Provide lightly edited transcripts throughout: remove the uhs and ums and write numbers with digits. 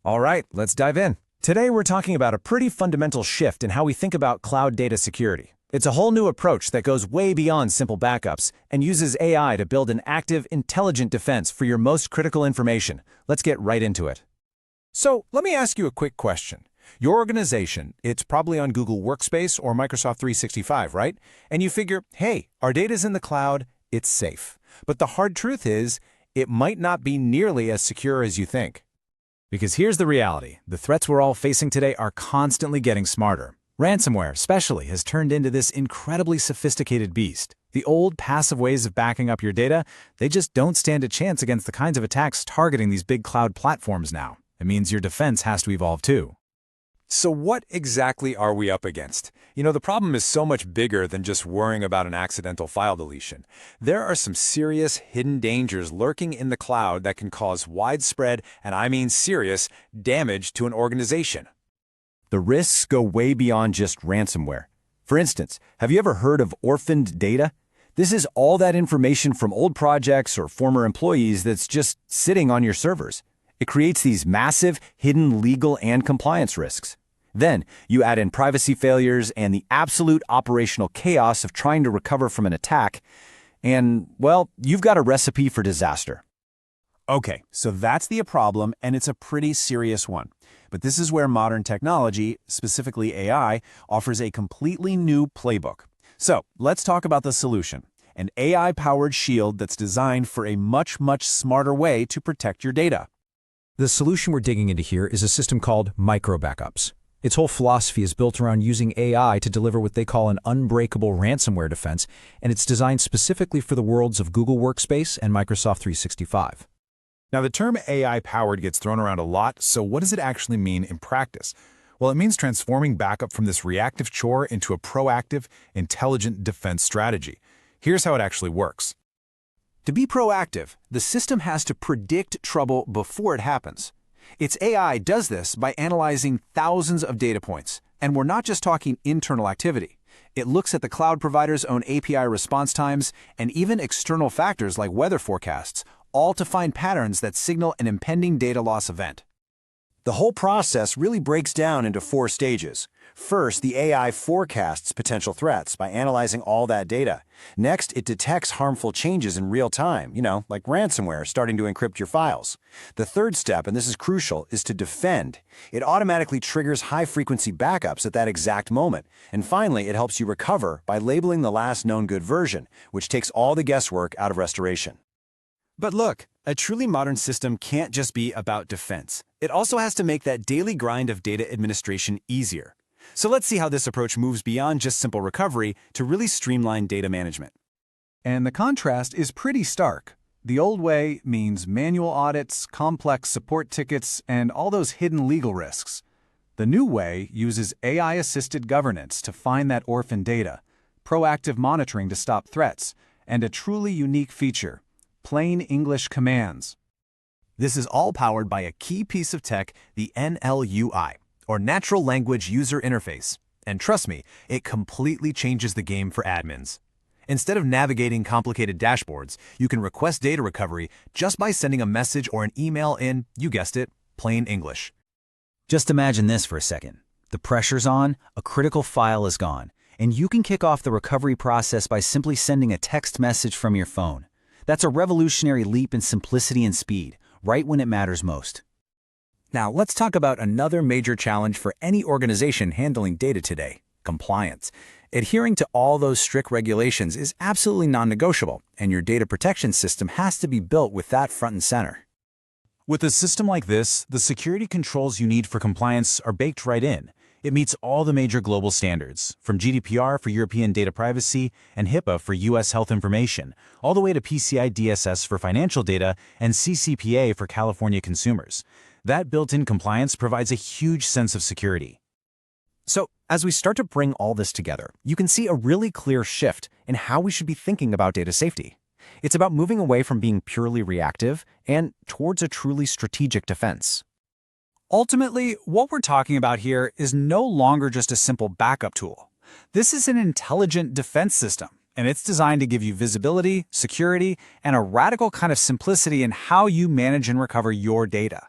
All right, let's dive in. Today we're talking about a pretty fundamental shift in how we think about cloud data security. It's a whole new approach that goes way beyond simple backups and uses AI to build an active, intelligent defense for your most critical information. Let's get right into it. So let me ask you a quick question. Your organization, it's probably on Google Workspace or Microsoft 365, right? And you figure, hey, our data's in the cloud, it's safe. But the hard truth is, it might not be nearly as secure as you think. Because here's the reality. The threats we're all facing today are constantly getting smarter. Ransomware, especially, has turned into this incredibly sophisticated beast. The old, passive ways of backing up your data, they just don't stand a chance against the kinds of attacks targeting these big cloud platforms now. It means your defense has to evolve too. So what exactly are we up against? The problem is so much bigger than just worrying about an accidental file deletion. There are some serious hidden dangers lurking in the cloud that can cause widespread, and I mean serious, damage to an organization. The risks go way beyond just ransomware. For instance, have you ever heard of orphaned data? This is all that information from old projects or former employees that's just sitting on your servers. It creates these massive, hidden legal and compliance risks. Then, you add in privacy failures and the absolute operational chaos of trying to recover from an attack, and, well, you've got a recipe for disaster. Okay, so that's the problem, and it's a pretty serious one. But this is where modern technology, specifically AI, offers a completely new playbook. So, let's talk about the solution. An AI-powered shield that's designed for a much smarter way to protect your data. The solution we're digging into here is a system called MicroBackups. Its whole philosophy is built around using AI to deliver what they call an unbreakable ransomware defense, and it's designed specifically for the worlds of Google Workspace and Microsoft 365. Now, the term AI-powered gets thrown around a lot, so what does it actually mean in practice? Well, it means transforming backup from this reactive chore into a proactive, intelligent defense strategy. Here's how it actually works. To be proactive, the system has to predict trouble before it happens. Its AI does this by analyzing thousands of data points, and we're not just talking internal activity. It looks at the cloud provider's own API response times and even external factors like weather forecasts, all to find patterns that signal an impending data loss event. The whole process really breaks down into 4 stages. First, the AI forecasts potential threats by analyzing all that data. Next, it detects harmful changes in real time, like ransomware starting to encrypt your files. The third step, and this is crucial, is to defend. It automatically triggers high-frequency backups at that exact moment. And finally, it helps you recover by labeling the last known good version, which takes all the guesswork out of restoration. But look, a truly modern system can't just be about defense. It also has to make that daily grind of data administration easier. So let's see how this approach moves beyond just simple recovery to really streamline data management. And the contrast is pretty stark. The old way means manual audits, complex support tickets, and all those hidden legal risks. The new way uses AI-assisted governance to find that orphan data, proactive monitoring to stop threats, and a truly unique feature: plain English commands. This is all powered by a key piece of tech, the NLUI, or Natural Language User Interface. And trust me, it completely changes the game for admins. Instead of navigating complicated dashboards, you can request data recovery just by sending a message or an email in, you guessed it, plain English. Just imagine this for a second. The pressure's on, a critical file is gone, and you can kick off the recovery process by simply sending a text message from your phone. That's a revolutionary leap in simplicity and speed, right when it matters most. Now, let's talk about another major challenge for any organization handling data today: compliance. Adhering to all those strict regulations is absolutely non-negotiable, and your data protection system has to be built with that front and center. With a system like this, the security controls you need for compliance are baked right in. It meets all the major global standards, from GDPR for European data privacy and HIPAA for U.S. health information, all the way to PCI DSS for financial data and CCPA for California consumers. That built-in compliance provides a huge sense of security. So, as we start to bring all this together, you can see a really clear shift in how we should be thinking about data safety. It's about moving away from being purely reactive and towards a truly strategic defense. Ultimately, what we're talking about here is no longer just a simple backup tool. This is an intelligent defense system, and it's designed to give you visibility, security, and a radical kind of simplicity in how you manage and recover your data.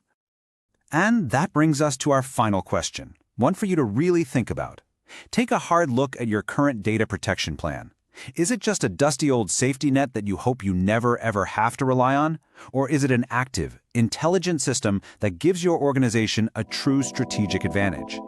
And that brings us to our final question, one for you to really think about. Take a hard look at your current data protection plan. Is it just a dusty old safety net that you hope you never ever have to rely on? Or is it an active, intelligent system that gives your organization a true strategic advantage?